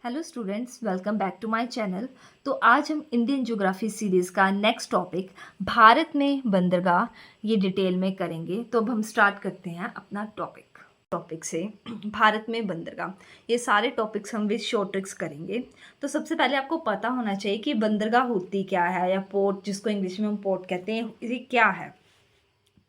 Hello students, welcome back to my channel. तो आज हम इंडियन ज्योग्राफी सीरीज़ का नेक्स्ट टॉपिक भारत में बंदरगाह ये डिटेल में करेंगे। तो अब हम स्टार्ट करते हैं अपना टॉपिक से। भारत में बंदरगाह, ये सारे टॉपिक्स हम विद शॉर्ट ट्रिक्स करेंगे। तो सबसे पहले आपको पता होना चाहिए कि बंदरगाह होती क्या है, या पोर्ट जिसको इंग्लिश में हम पोर्ट कहते हैं, ये क्या है।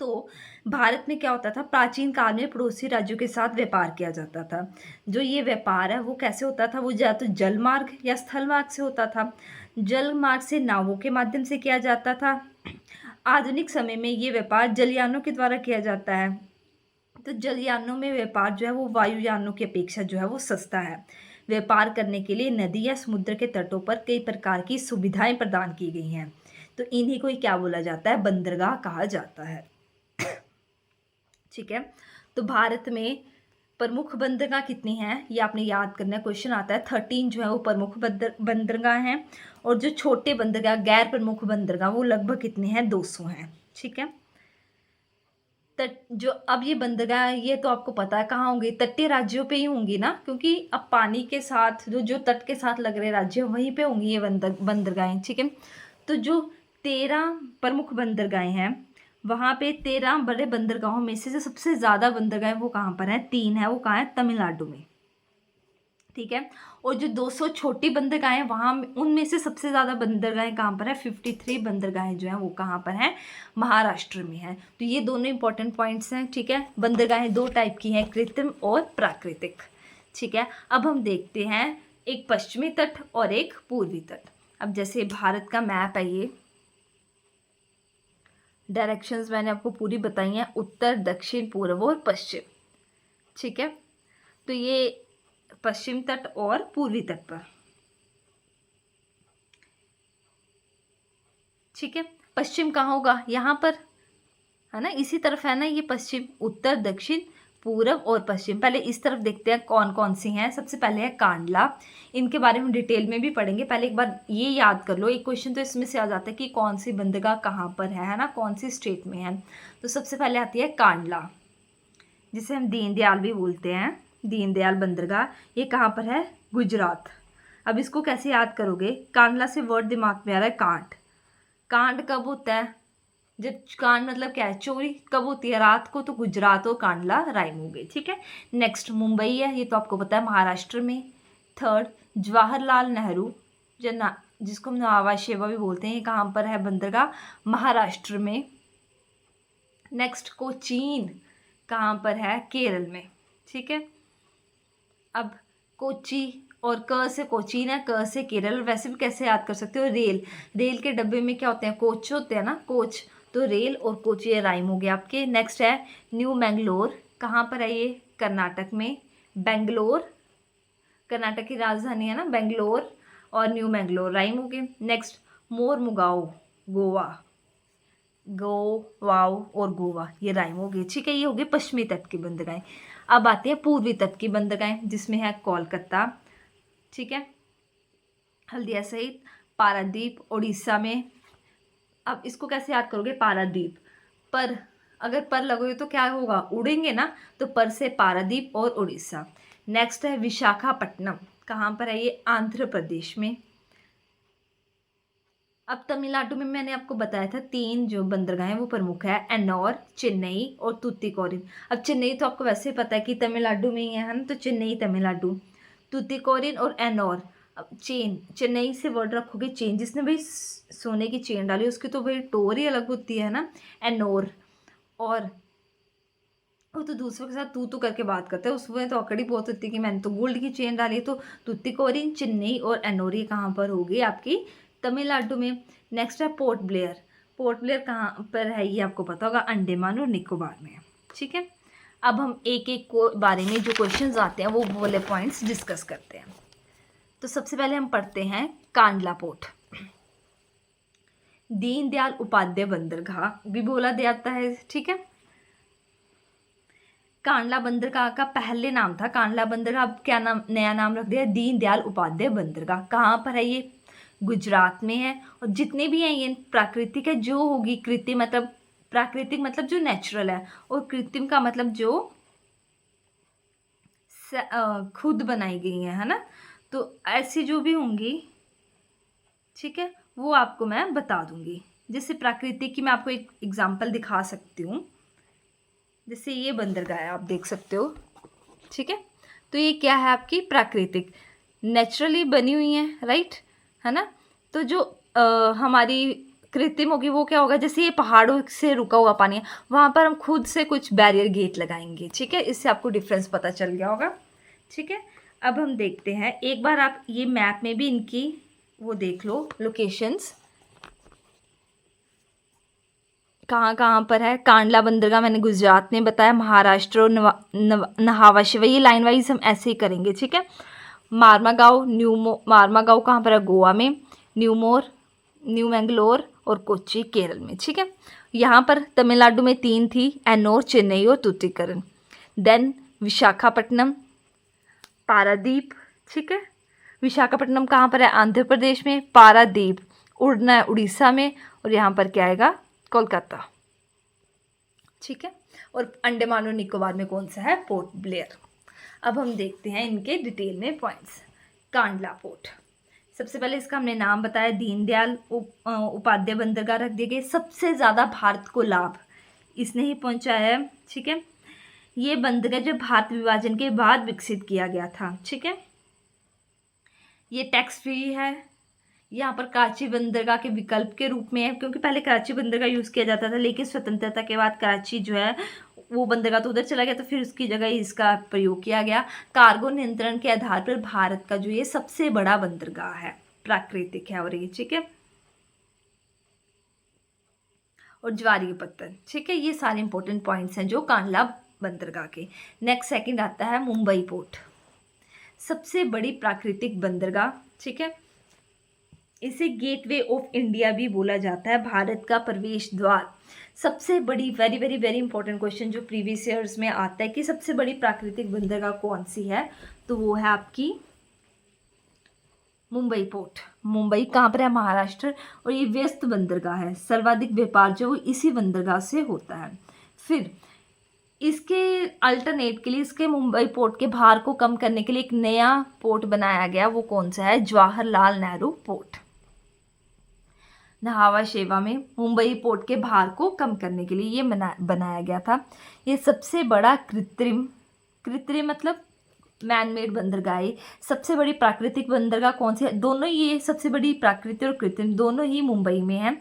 तो भारत में क्या होता था, प्राचीन काल में पड़ोसी राज्यों के साथ व्यापार किया जाता था। जो ये व्यापार है वो कैसे होता था, वो या तो जल मार्ग या स्थल मार्ग से होता था। जल मार्ग से नावों के माध्यम से किया जाता था। आधुनिक समय में ये व्यापार जलयानों के द्वारा किया जाता है। तो जलयानों में व्यापार जो है वो वायुयानों की अपेक्षा जो है वो सस्ता है। व्यापार करने के लिए नदी या समुद्र के तटों पर कई प्रकार की सुविधाएं प्रदान की गई हैं। तो इन्हीं को ही क्या बोला जाता है, बंदरगाह कहा जाता है। ठीक है। तो भारत में प्रमुख बंदरगाह कितनी हैं ये आपने याद करना है। क्वेश्चन आता है 13 जो है वो प्रमुख बंदरगाह हैं, और जो छोटे बंदरगाह गैर प्रमुख बंदरगाह वो लगभग कितने हैं, 200 हैं। ठीक है। तट जो अब ये बंदरगाह, ये तो आपको पता है कहाँ होंगी, तटीय राज्यों पे ही होंगी ना, क्योंकि अब पानी के साथ जो तट के साथ लग रहे राज्य वहीं पे होंगी ये बंदरगाहें। ठीक है। तो जो 13 प्रमुख बंदरगाहें हैं, वहाँ पे 13 बड़े बंदरगाहों में से सबसे ज़्यादा बंदरगाहें वो कहाँ पर हैं, 3 है। वो कहाँ है, तमिलनाडु में। ठीक है। और जो 200 छोटी बंदरगाहें वहाँ उनमें से सबसे ज़्यादा बंदरगाहें कहाँ पर है, 53 बंदरगाहें जो हैं वो कहाँ पर हैं, महाराष्ट्र में हैं। तो ये दोनों इंपॉर्टेंट पॉइंट्स हैं। ठीक है। बंदरगाहें दो टाइप की हैं, कृत्रिम और प्राकृतिक। ठीक है। अब हम देखते हैं एक पश्चिमी तट और एक पूर्वी तट। अब जैसे भारत का मैप है, ये डायरेक्शंस मैंने आपको पूरी बताई हैं, उत्तर दक्षिण पूर्व और पश्चिम। ठीक है। तो ये पश्चिम तट और पूर्वी तट पर। ठीक है। पश्चिम कहाँ होगा, यहाँ पर है ना, इसी तरफ है ना ये पश्चिम। उत्तर दक्षिण पूर्व और पश्चिम। पहले इस तरफ देखते हैं कौन कौन सी हैं। सबसे पहले है कांडला। इनके बारे में डिटेल में भी पढ़ेंगे। पहले एक बार ये याद कर लो, एक क्वेश्चन तो इसमें से आ जाता है कि कौन सी बंदरगाह कहाँ पर है ना, कौन सी स्टेट में है। तो सबसे पहले आती है कांडला, जिसे हम दीनदयाल भी बोलते हैं। दीनदयाल बंदरगाह ये कहाँ पर है, गुजरात। अब इसको कैसे याद करोगे, कांडला से वर्ड दिमाग में आ रहा है कांड। कांड कब होता है, जब कांड मतलब क्या है, चोरी कब होती है, रात को। तो गुजरात और कांडला राइम हो गई। ठीक है। नेक्स्ट मुंबई है, ये तो आपको पता है, महाराष्ट्र में। थर्ड जवाहरलाल नेहरू, जिसको हम नवाबा शेवा भी बोलते हैं, ये कहाँ पर है, बंदरगाह महाराष्ट्र में। नेक्स्ट कोचीन, कहाँ पर है, केरल में। ठीक है। अब कोची, और क से कोचीन है, क से केरल। वैसे भी कैसे याद कर सकते हो, रेल के डब्बे में क्या होते हैं, कोच होते हैं ना, कोच। तो रेल और कोच ये राइम हो गया आपके। नेक्स्ट है न्यू मैंगलोर, कहाँ पर है ये, कर्नाटक में। बेंगलोर कर्नाटक की राजधानी है ना, बेंगलोर और न्यू मैंगलोर राइम हो गए। नेक्स्ट मोरमुगाओ, गोवा। गोवाओ और गोवा ये राइम हो गई। ठीक है। ये हो गई पश्चिमी तट की बंदरगाहें। अब आती है पूर्वी तट की बंदरगाहें, जिसमें है कोलकाता। ठीक है। हल्दिया सहित पारादीप उड़ीसा में। अब इसको कैसे याद करोगे, पारादीप पर, अगर पर लगोगे तो क्या होगा, उड़ेंगे ना। तो पर से पारादीप और उड़ीसा। नेक्स्ट है विशाखापट्टनम, कहाँ पर है ये, आंध्र प्रदेश में। अब तमिलनाडु में मैंने आपको बताया था 3 जो बंदरगाह हैं वो प्रमुख है, एन्नौर, चेन्नई और तूतीकोरिन। अब चेन्नई तो आपको वैसे ही पता है कि तमिलनाडु में ही है ना, तो चेन्नई तमिलनाडु। तूतीकोरिन और एन्नौर। अब चेन्नई से वर्ड रखोगे चेन, जिसने भाई सोने की चेन डाली उसकी तो भाई टोर ही अलग होती है ना, एन्नौर। और वो तो दूसरों के साथ तू करके बात करते हैं, उसमें तो अकड़ी बहुत होती है कि मैंने तो गोल्ड की चेन डाली है। तो तूतीकोरिन, चेन्नई और एनोरी कहाँ पर होगी, आपकी तमिलनाडु में। नेक्स्ट है पोर्ट ब्लेयर। पोर्ट ब्लेयर कहाँ पर है ये आपको पता होगा, अंडमान और निकोबार में। ठीक है। अब हम एक एक को बारे में जो क्वेश्चन आते हैं वो वाले पॉइंट्स डिस्कस करते हैं। तो सबसे पहले हम पढ़ते हैं कांडला पोर्ट। दीनदयाल उपाध्याय बंदरगाह भी बोला जाता है। ठीक है। कांडला बंदरगाह का पहले नाम था कांडला बंदरगाह, अब क्या नाम, नया नाम रख दिया, दीनदयाल उपाध्याय बंदरगाह। कहाँ पर है ये, गुजरात में है। और जितने भी हैं ये प्राकृतिक है, जो होगी कृत्रिम, मतलब प्राकृतिक मतलब जो नेचुरल है, और कृत्रिम का मतलब जो खुद बनाई गई है ना। तो ऐसी जो भी होंगी, ठीक है, वो आपको मैं बता दूंगी। जैसे प्राकृतिक की मैं आपको एक एग्जांपल दिखा सकती हूँ। जैसे ये बंदरगाह है, आप देख सकते हो, ठीक है। तो ये क्या है, आपकी प्राकृतिक नेचुरली बनी हुई है, राइट, है ना। तो जो हमारी कृत्रिम होगी वो क्या होगा, जैसे ये पहाड़ों से रुका हुआ पानी है, वहाँ पर हम खुद से कुछ बैरियर गेट लगाएंगे, ठीक है। इससे आपको डिफरेंस पता चल गया होगा, ठीक है। अब हम देखते हैं, एक बार आप ये मैप में भी इनकी वो देख लो लोकेशंस कहाँ कहाँ पर है। कांडला बंदरगाह मैंने गुजरात में बताया, महाराष्ट्र और नहावा शिवा, ये लाइन वाइज हम ऐसे ही करेंगे, ठीक है। मारमागांव कहाँ पर है, गोवा में। न्यूमोर, न्यू मैंगलोर और कोच्चि केरल में, ठीक है। यहाँ पर तमिलनाडु में 3 थी, एन्नोर, चेन्नई और तूतीकरण। देन विशाखापट्टनम, पारादीप, ठीक है। विशाखापट्टनम कहाँ पर है, आंध्र प्रदेश में। पारादीप उड़ना है उड़ीसा में, और यहाँ पर क्या आएगा, कोलकाता, ठीक है। और अंडमान और निकोबार में कौन सा है, पोर्ट ब्लेयर। अब हम देखते हैं इनके डिटेल में पॉइंट्स। कांडला पोर्ट, सबसे पहले इसका हमने नाम बताया, दीनदयाल उपाध्याय बंदरगाह रख दिए गए। सबसे ज़्यादा भारत को लाभ इसने ही पहुंचाया है, ठीक है। ये बंदरगाह जो भारत विभाजन के बाद विकसित किया गया था, ठीक है। ये टैक्स फ्री है। यहाँ पर कराची बंदरगाह के विकल्प के रूप में है, क्योंकि पहले कराची बंदरगाह यूज़ किया जाता था, लेकिन स्वतंत्रता के बाद कराची जो है वो बंदरगाह तो उधर चला गया, तो फिर उसकी जगह इसका प्रयोग किया गया। कार्गो नियंत्रण के आधार पर भारत का जो ये सबसे बड़ा बंदरगाह है, प्राकृतिक है, और ये ठीक है। और ज्वारी के पत्तन, ठीक है। ये सारे इंपॉर्टेंट पॉइंट्स हैं जो कांडला बंदरगाह के। नेक्स्ट सेकंड आता है मुंबई पोर्ट, सबसे बड़ी प्राकृतिक बंदरगाह, ठीक है। इसे गेटवे ऑफ इंडिया भी बोला जाता है, भारत का प्रवेश द्वार। सबसे बड़ी, very very very important question जो प्रीवियस ईयर्स में आता है कि सबसे बड़ी प्राकृतिक बंदरगाह कौन सी है, तो वो है आपकी मुंबई पोर्ट। मुंबई कहाँ पर है, महाराष्ट्र, और ये व्यस्त बंदरगाह है। सर्वाधिक व्यापार जो वो इसी बंदरगाह से होता है। फिर इसके अल्टरनेट के लिए, इसके मुंबई पोर्ट के भार को कम करने के लिए एक नया पोर्ट बनाया गया, वो कौन सा है, जवाहरलाल नेहरू पोर्ट। नहावा शेवा में मुंबई पोर्ट के भार को कम करने के लिए ये बनाया गया था। ये सबसे बड़ा कृत्रिम मतलब मैन मेड बंदरगाह है। सबसे बड़ी प्राकृतिक बंदरगाह कौन सी है, दोनों, ये सबसे बड़ी प्राकृतिक और कृत्रिम दोनों ही मुंबई में है,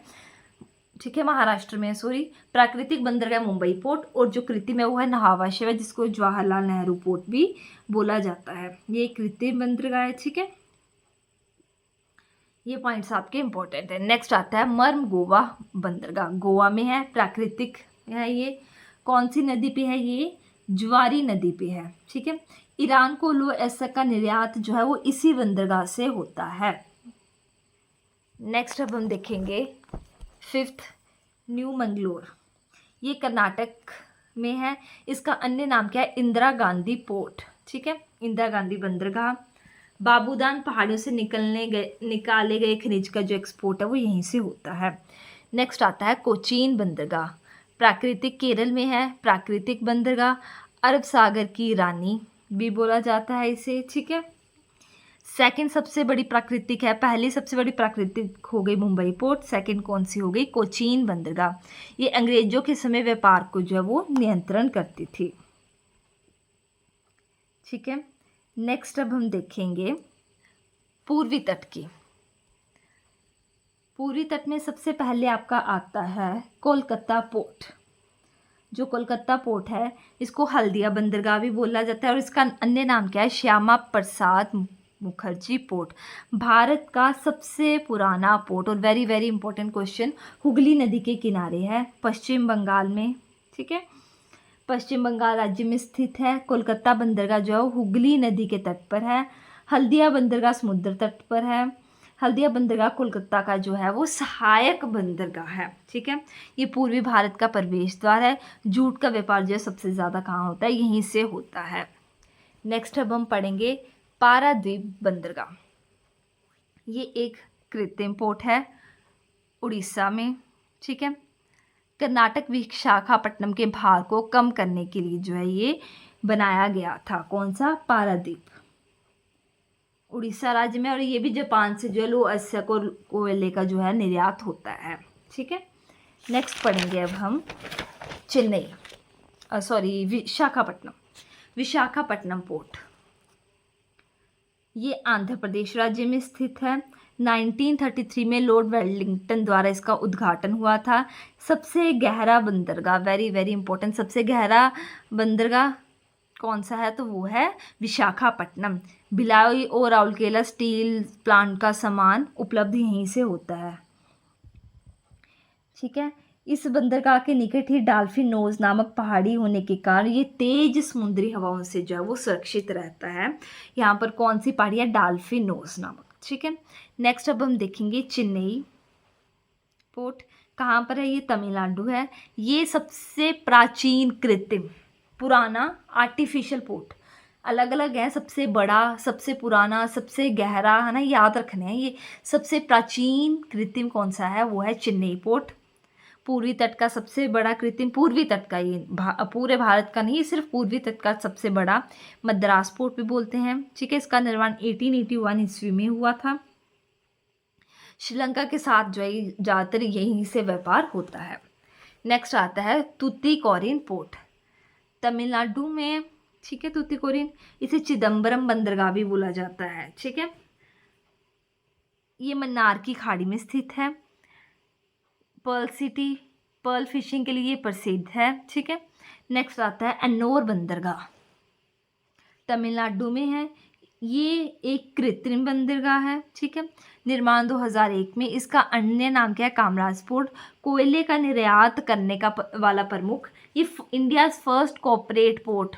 ठीक है, महाराष्ट्र में। सॉरी, प्राकृतिक बंदरगाह मुंबई पोर्ट, और जो कृत्रिम है वो है नहावा शेवा, जिसको जवाहरलाल नेहरू पोर्ट भी बोला जाता है। ये कृत्रिम बंदरगाह है, ठीक है। ये पॉइंट्स आपके इंपॉर्टेंट है। नेक्स्ट आता है मर्म गोवा बंदरगाह, गोवा में है, प्राकृतिक है। ये कौन सी नदी पे है, ये ज्वारी नदी पे है, ठीक है। ईरान को लो एसर का निर्यात जो है वो इसी बंदरगाह से होता है। नेक्स्ट अब हम देखेंगे 5th न्यू मंगलोर, ये कर्नाटक में है। इसका अन्य नाम क्या है, इंदिरा गांधी पोर्ट, ठीक है, इंदिरा गांधी बंदरगाह। बाबूदान पहाड़ियों से निकाले गए खनिज का जो एक्सपोर्ट है वो यहीं से होता है। नेक्स्ट आता है कोचीन बंदरगाह, प्राकृतिक केरल में है, प्राकृतिक बंदरगाह, अरब सागर की रानी भी बोला जाता है इसे, ठीक है। सेकंड सबसे बड़ी प्राकृतिक है, पहली सबसे बड़ी प्राकृतिक हो गई मुंबई पोर्ट, सेकंड कौन सी हो गई, कोचीन बंदरगाह। ये अंग्रेजों के समय व्यापार को जो है वो नियंत्रण करती थी, ठीक है। नेक्स्ट अब हम देखेंगे पूर्वी तट की। पूर्वी तट में सबसे पहले आपका आता है कोलकाता पोर्ट। जो कोलकाता पोर्ट है इसको हल्दिया बंदरगाह भी बोला जाता है, और इसका अन्य नाम क्या है, श्यामा प्रसाद मुखर्जी पोर्ट। भारत का सबसे पुराना पोर्ट, और very very important question, Hooghly नदी के किनारे है, पश्चिम बंगाल में, ठीक है। पश्चिम बंगाल राज्य में स्थित है। कोलकाता बंदरगाह जो है हुगली नदी के तट पर है। हल्दिया बंदरगाह समुद्र तट पर है। हल्दिया बंदरगाह कोलकाता का जो है वो सहायक बंदरगाह है, ठीक है। ये पूर्वी भारत का प्रवेश द्वार है। जूट का व्यापार जो है सबसे ज़्यादा कहाँ होता है, यहीं से होता है। नेक्स्ट अब हम पढ़ेंगे पारादीप बंदरगाह। ये एक कृत्रिम पोर्ट है उड़ीसा में, ठीक है। कर्नाटक विशाखापट्टनम के भार को कम करने के लिए जो है ये बनाया गया था, कौन सा, पारादीप। उड़ीसा राज्य में, और ये भी जापान से जो है लौह अयस्क कोयले का जो है निर्यात होता है। ठीक है, नेक्स्ट पढ़ेंगे अब हम चेन्नई, सॉरी विशाखापट्टनम पोर्ट। ये आंध्र प्रदेश राज्य में स्थित है। 1933 में लॉर्ड वेलिंगटन द्वारा इसका उद्घाटन हुआ था। सबसे गहरा बंदरगाह, वेरी वेरी इंपॉर्टेंट, सबसे गहरा बंदरगाह कौन सा है, तो वो है विशाखापट्टनम। भिलाई और राउरकेला स्टील प्लांट का सामान उपलब्ध यहीं से होता है। ठीक है, इस बंदरगाह के निकट ही डॉल्फिन नोज नामक पहाड़ी होने के कारण ये तेज समुद्री हवाओं से जो है वो सुरक्षित रहता है। यहाँ पर कौन सी पहाड़ी है, डॉल्फिन नोज नामक। ठीक है, नेक्स्ट अब हम देखेंगे चेन्नई पोर्ट। कहाँ पर है, ये तमिलनाडु है। ये सबसे प्राचीन कृत्रिम पुराना आर्टिफिशियल पोर्ट, अलग अलग है, सबसे बड़ा, सबसे पुराना, सबसे गहरा, है ना, याद रखने हैं। ये सबसे प्राचीन कृत्रिम कौन सा है, वो है चेन्नई पोर्ट। पूर्वी तट का सबसे बड़ा कृत्रिम, पूर्वी तट का, ये पूरे भारत का नहीं, सिर्फ पूर्वी तट का सबसे बड़ा मद्रास पोर्ट भी बोलते हैं। ठीक है, इसका निर्माण 1881 ईस्वी में हुआ था। श्रीलंका के साथ जो है ज़्यादातर यहीं से व्यापार होता है। नेक्स्ट आता है तूतीकोरिन पोर्ट, तमिलनाडु में। ठीक है, तूतीकोरिन, इसे चिदम्बरम बंदरगाह भी बोला जाता है। ठीक है, ये मन्नार की खाड़ी में स्थित है। पर्ल सिटी, पर्ल फिशिंग के लिए प्रसिद्ध है। ठीक है, नेक्स्ट आता है एन्नोर बंदरगाह, तमिलनाडु में है। ये एक कृत्रिम बंदरगाह है। ठीक है, निर्माण 2001 में। इसका अन्य नाम क्या है, कामराज पोर्ट। कोयले का निर्यात करने का वाला प्रमुख, ये India first corporate port,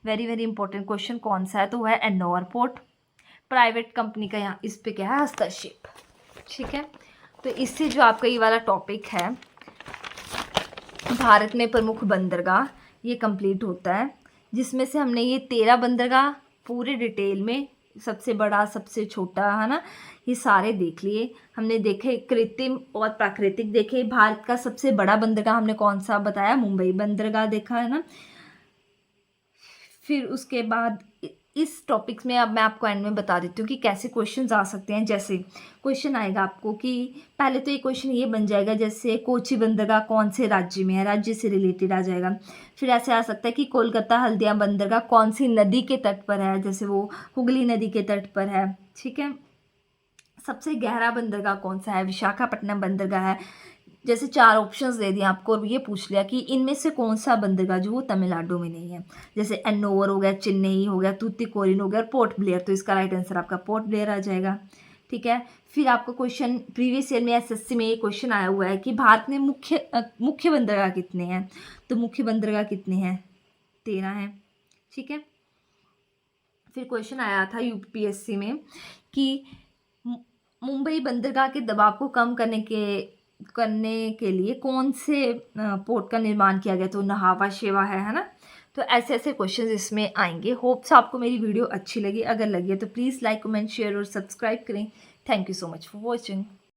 very very important question, कौन सा है, तो वह है एन्नोर पोर्ट। प्राइवेट कंपनी का यहाँ इस पे क्या है, हस्तक्षेप। ठीक है, तो इससे जो आपका ये वाला टॉपिक है भारत में प्रमुख बंदरगाह, ये कंप्लीट होता है, जिसमें से हमने ये 13 बंदरगाह पूरे डिटेल में, सबसे बड़ा, सबसे छोटा, है ना, ये सारे देख लिए हमने। देखे कृत्रिम और प्राकृतिक देखे। भारत का सबसे बड़ा बंदरगाह हमने कौन सा बताया, मुंबई बंदरगाह देखा है ना। फिर उसके बाद इस टॉपिक्स में अब मैं आपको एंड में बता देती हूँ कि कैसे क्वेश्चंस आ सकते हैं। जैसे क्वेश्चन आएगा आपको कि पहले तो ये क्वेश्चन ये बन जाएगा, जैसे कोची बंदरगाह कौन से राज्य में है, राज्य से रिलेटेड आ जाएगा। फिर ऐसे आ सकता है कि कोलकाता हल्दिया बंदरगाह कौन सी नदी के तट पर है, जैसे वो हुगली नदी के तट पर है। ठीक है, सबसे गहरा बंदरगाह कौन सा है, विशाखापट्टनम बंदरगाह है। जैसे 4 ऑप्शंस दे दिए आपको और ये पूछ लिया कि इनमें से कौन सा बंदरगाह जो वो तमिलनाडु में नहीं है, जैसे एन्नोवर हो गया, चेन्नई हो गया, तूतीकोरिन हो गया और पोर्ट ब्लेयर, तो इसका राइट आंसर आपका पोर्ट ब्लेयर आ जाएगा। ठीक है, फिर आपका क्वेश्चन प्रीवियस ईयर में एसएससी में ये क्वेश्चन आया हुआ है कि भारत में मुख्य बंदरगाह कितने हैं, तो मुख्य बंदरगाह कितने हैं, 13 हैं। ठीक है, फिर क्वेश्चन आया था यूपीएससी में कि मुंबई बंदरगाह के दबाव को कम करने के लिए कौन से पोर्ट का निर्माण किया गया, तो नहावा शेवा है ना। तो ऐसे ऐसे क्वेश्चंस इसमें आएंगे। होप्स आपको मेरी वीडियो अच्छी लगी, अगर लगी है तो प्लीज़ लाइक कमेंट शेयर और सब्सक्राइब करें। Thank you so much for watching.